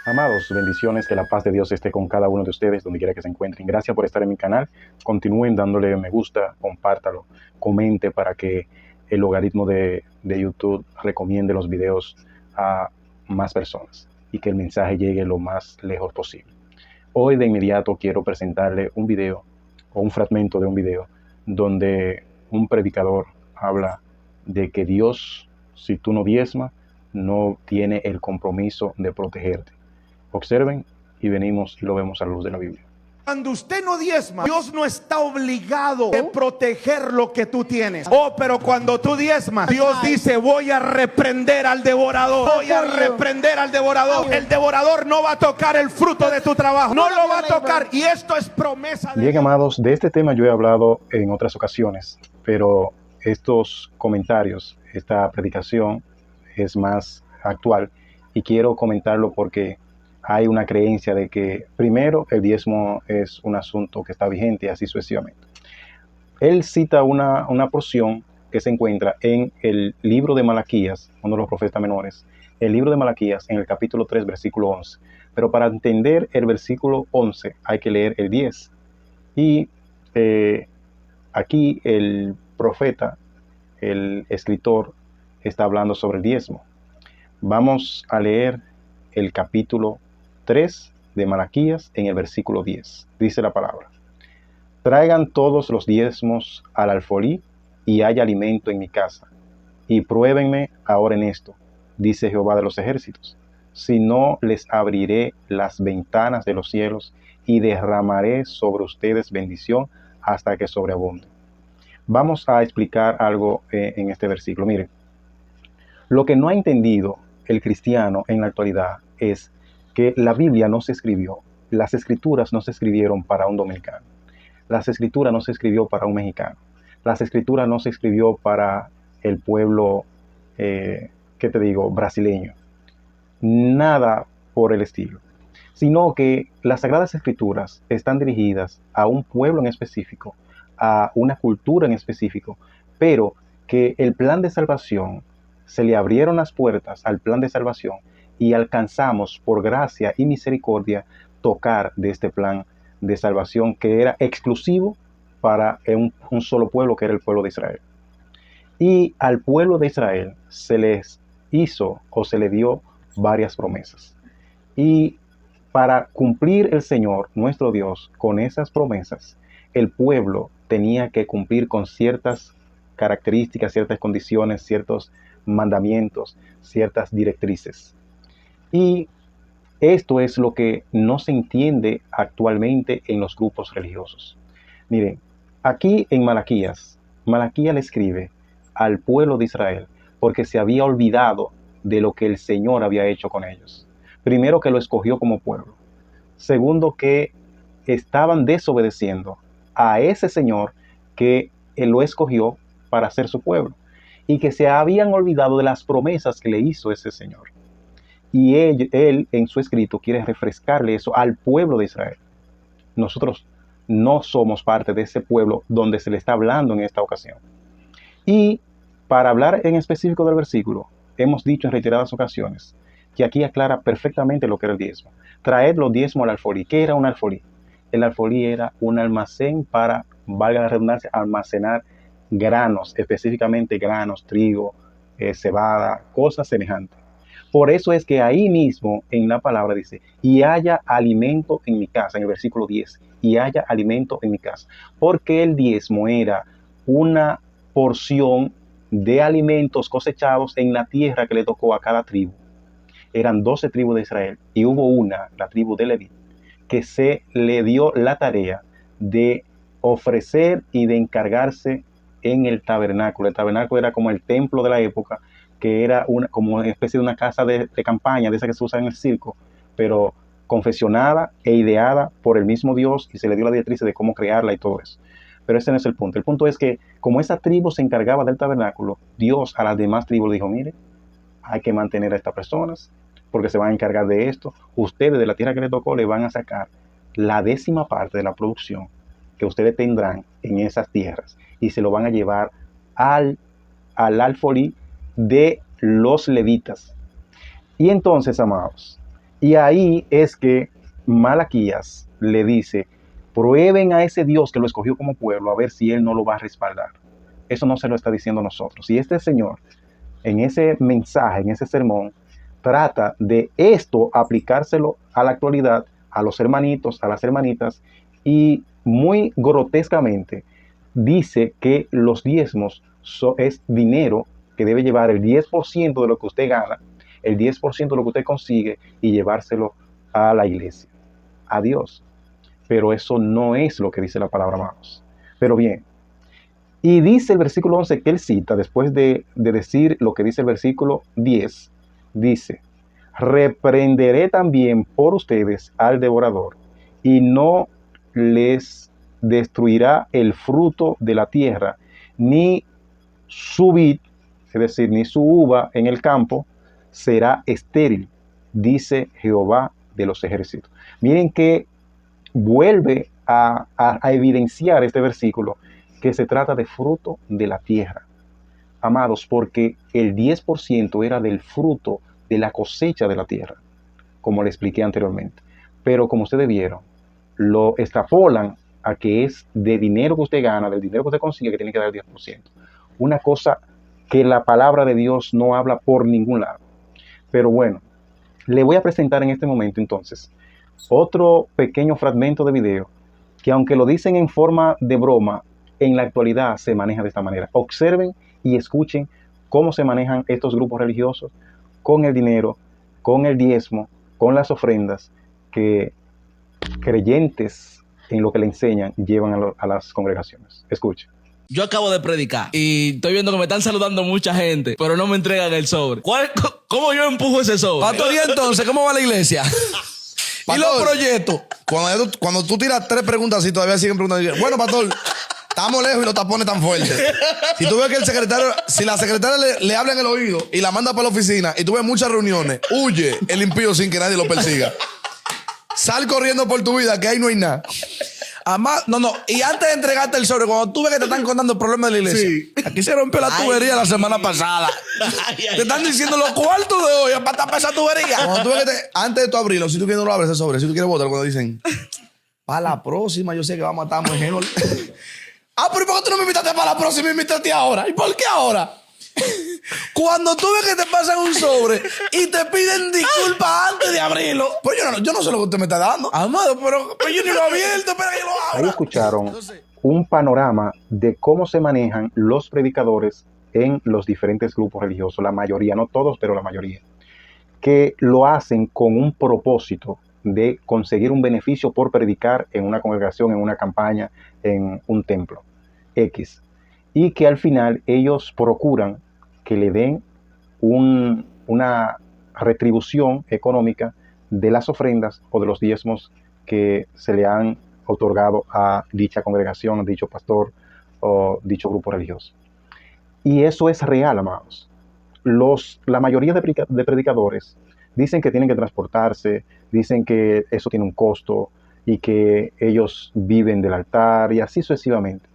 Amados, bendiciones, que la paz de Dios esté con cada uno de ustedes, donde quiera que se encuentren. Gracias por estar en mi canal. Continúen dándole me gusta, compártalo, comente para que el logaritmo de YouTube recomiende los videos a más personas y que el mensaje llegue lo más lejos posible. Hoy de inmediato quiero presentarle un video o un fragmento de un video donde un predicador habla de que Dios, si tú no diezmas, no tiene el compromiso de protegerte. Observen y venimos y lo vemos a la luz de la Biblia. Cuando usted no diezma, Dios no está obligado a proteger lo que tú tienes. Oh, pero cuando tú diezmas, Dios dice: voy a reprender al devorador. Voy a reprender al devorador. El devorador no va a tocar el fruto de tu trabajo. No lo va a tocar. Y esto es promesa de Bien, Dios. amados, de este tema yo he hablado en otras ocasiones, pero estos comentarios, esta predicación es más actual y quiero comentarlo porque hay una creencia de que primero el diezmo es un asunto que está vigente y así sucesivamente. Él cita una porción que se encuentra en el libro de Malaquías, uno de los profetas menores, el libro de Malaquías en el capítulo 3, versículo 11. Pero para entender el versículo 11 hay que leer el 10. Y aquí el profeta, el escritor, está hablando sobre el diezmo. Vamos a leer el capítulo 3 de Malaquías en el versículo 10. Dice la palabra: traigan todos los diezmos al alfolí y haya alimento en mi casa. Y pruébenme ahora en esto, dice Jehová de los ejércitos, si no les abriré las ventanas de los cielos y derramaré sobre ustedes bendición hasta que sobreabunde. Vamos a explicar algo en este versículo. Miren, lo que no ha entendido el cristiano en la actualidad es que la Biblia no se escribió, las escrituras no se escribieron para un dominicano, las escrituras no se escribió para un mexicano, las escrituras no se escribió para el pueblo, ¿qué te digo?, brasileño, nada por el estilo, sino que las Sagradas Escrituras están dirigidas a un pueblo en específico, a una cultura en específico, pero que el plan de salvación, se le abrieron las puertas al plan de salvación y alcanzamos por gracia y misericordia tocar de este plan de salvación que era exclusivo para un solo pueblo, que era el pueblo de Israel. Y al pueblo de Israel se les hizo o se le dio varias promesas. Y para cumplir el Señor, nuestro Dios, con esas promesas, el pueblo tenía que cumplir con ciertas características, ciertas condiciones, ciertos mandamientos, ciertas directrices. Y esto es lo que no se entiende actualmente en los grupos religiosos. Miren, aquí en Malaquías, Malaquías le escribe al pueblo de Israel porque se había olvidado de lo que el Señor había hecho con ellos. Primero, que lo escogió como pueblo. Segundo, que estaban desobedeciendo a ese Señor que él lo escogió para ser su pueblo, y que se habían olvidado de las promesas que le hizo ese Señor. Y él en su escrito quiere refrescarle eso al pueblo de Israel. Nosotros no somos parte de ese pueblo donde se le está hablando en esta ocasión. Y para hablar en específico del versículo, hemos dicho en reiteradas ocasiones que aquí aclara perfectamente lo que era el diezmo. Traed los diezmos al alfolí. ¿Qué era un alfolí? El alfolí era un almacén para, valga la redundancia, almacenar granos, específicamente granos, trigo, cebada, cosas semejantes. Por eso es que ahí mismo en la palabra dice: y haya alimento en mi casa, en el versículo 10, y haya alimento en mi casa. Porque el diezmo era una porción de alimentos cosechados en la tierra que le tocó a cada tribu. Eran 12 tribus de Israel y hubo una, la tribu de Leví, que se le dio la tarea de ofrecer y de encargarse en el tabernáculo. El tabernáculo era como el templo de la época, que era como una especie de una casa de campaña, de esa que se usa en el circo, pero confeccionada e ideada por el mismo Dios, y se le dio la directriz de cómo crearla y todo eso. Pero ese no es el punto. El punto es que como esa tribu se encargaba del tabernáculo, Dios a las demás tribus le dijo: mire, hay que mantener a estas personas porque se van a encargar de esto. Ustedes de la tierra que les tocó le van a sacar la 10ª parte de la producción que ustedes tendrán en esas tierras y se lo van a llevar al alfolí de los levitas. Y entonces, amados, Y ahí es que Malaquías le dice, prueben a ese Dios que lo escogió como pueblo a ver si él no lo va a respaldar. Eso no se lo está diciendo a nosotros. Y este señor, en ese mensaje, en ese sermón, trata de esto aplicárselo a la actualidad, a los hermanitos, a las hermanitas, y muy grotescamente dice que los diezmos es dinero que debe llevar el 10% de lo que usted gana, el 10% de lo que usted consigue y llevárselo a la iglesia, a Dios. Pero eso no es lo que dice la palabra, amados. Pero bien, y dice el versículo 11 que él cita, después de decir lo que dice el versículo 10, dice, reprenderé también por ustedes al devorador, y no les destruirá el fruto de la tierra, ni su vid, es decir, ni su uva en el campo, será estéril, dice Jehová de los ejércitos. Miren que vuelve a evidenciar este versículo que se trata de fruto de la tierra. Amados, porque el 10% era del fruto de la cosecha de la tierra, como le expliqué anteriormente. Pero como ustedes vieron, lo extrapolan a que es de dinero que usted gana, del dinero que usted consigue, que tiene que dar el 10%. Una cosa que la palabra de Dios no habla por ningún lado. Pero bueno, le voy a presentar en este momento entonces otro pequeño fragmento de video que, aunque lo dicen en forma de broma, en la actualidad se maneja de esta manera. Observen y escuchen cómo se manejan estos grupos religiosos con el dinero, con el diezmo, con las ofrendas que creyentes en lo que le enseñan llevan a las congregaciones. Escuchen. Yo acabo de predicar y estoy viendo que me están saludando mucha gente, pero no me entregan el sobre. ¿Cómo yo empujo ese sobre? Pastor, ¿y entonces cómo va la iglesia? ¿Y los proyectos? Cuando tú tiras 3 preguntas y todavía siguen preguntando, bueno, pastor, estamos lejos y los tapones tan fuertes. Si tú ves que el secretario, si la secretaria le habla en el oído y la manda para la oficina y tú ves muchas reuniones, huye el impío sin que nadie lo persiga. Sal corriendo por tu vida, que ahí no hay nada. Además, no. Y antes de entregarte el sobre, cuando tú ves que te están contando el problema de la iglesia, Sí. aquí se rompió la tubería la semana pasada. Te están diciendo los cuartos de hoy para tapar esa tubería. Cuando tú ves que antes de tú abrirlo, si tú quieres no lo abres ese sobre, si tú quieres votar, cuando dicen, para la próxima, yo sé que vamos a estar muy genial. Pero ¿y por qué tú no me invitaste para la próxima y me invitaste ahora? ¿Y por qué ahora? Cuando tú ves que te pasan un sobre y te piden disculpas antes de abrirlo. Pues yo no sé lo que usted me está dando. Amado, pero yo ni lo he abierto, espera que yo lo abra. Ahí escucharon un panorama de cómo se manejan los predicadores en los diferentes grupos religiosos, la mayoría, no todos, pero la mayoría, que lo hacen con un propósito de conseguir un beneficio por predicar en una congregación, en una campaña, en un templo X, y que al final ellos procuran que le den una retribución económica de las ofrendas o de los diezmos que se le han otorgado a dicha congregación, a dicho pastor o dicho grupo religioso. Y eso es real, amados. La mayoría de predicadores dicen que tienen que transportarse, dicen que eso tiene un costo y que ellos viven del altar y así sucesivamente,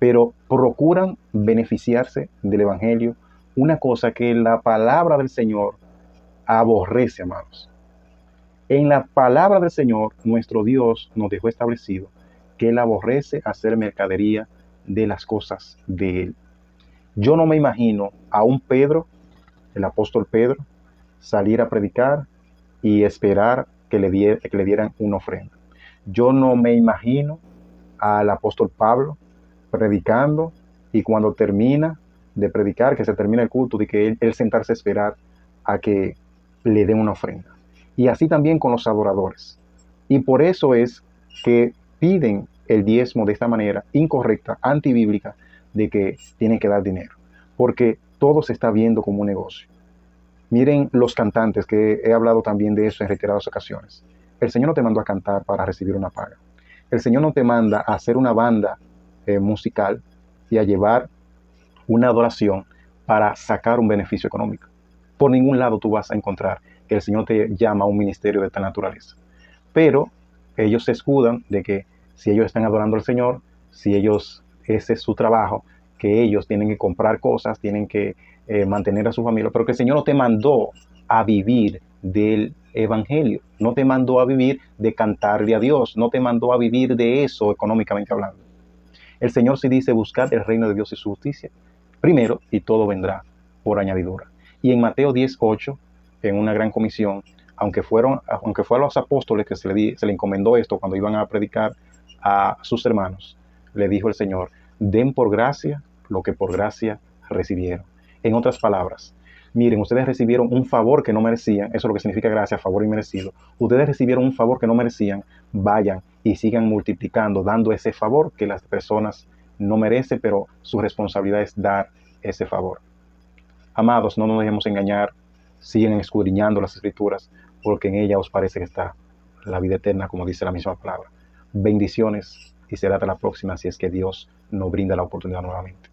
pero procuran beneficiarse del evangelio, una cosa que la palabra del Señor aborrece, amados. En la palabra del Señor, nuestro Dios nos dejó establecido que Él aborrece hacer mercadería de las cosas de Él. Yo no me imagino a un Pedro, el apóstol Pedro, salir a predicar y esperar que le dieran una ofrenda. Yo no me imagino al apóstol Pablo predicando y cuando termina de predicar, que se termina el culto, de que él sentarse a esperar a que le den una ofrenda. Y así también con los adoradores. Y por eso es que piden el diezmo de esta manera incorrecta, antibíblica, de que tienen que dar dinero. Porque todo se está viendo como un negocio. Miren los cantantes, que he hablado también de eso en reiteradas ocasiones. El Señor no te mandó a cantar para recibir una paga. El Señor no te manda a hacer una banda musical y a llevar una adoración para sacar un beneficio económico. Por ningún lado tú vas a encontrar que el Señor te llama a un ministerio de tal naturaleza. Pero ellos se escudan de que si ellos están adorando al Señor, si ese es su trabajo, que ellos tienen que comprar cosas, tienen que mantener a su familia, pero que el Señor no te mandó a vivir del evangelio. No te mandó a vivir de cantarle a Dios. No te mandó a vivir de eso económicamente hablando. El Señor sí dice: buscad el reino de Dios y su justicia primero, y todo vendrá por añadidura. Y en Mateo 10:8, en una gran comisión, aunque fueron a los apóstoles que se le encomendó esto cuando iban a predicar a sus hermanos, le dijo el Señor: den por gracia lo que por gracia recibieron. En otras palabras, miren, ustedes recibieron un favor que no merecían. Eso es lo que significa gracia, favor inmerecido. Ustedes recibieron un favor que no merecían. Vayan y sigan multiplicando, dando ese favor que las personas no merecen, pero su responsabilidad es dar ese favor. Amados, no nos dejemos engañar. Sigan escudriñando las Escrituras, porque en ella os parece que está la vida eterna, como dice la misma palabra. Bendiciones, y será hasta la próxima, si es que Dios nos brinda la oportunidad nuevamente.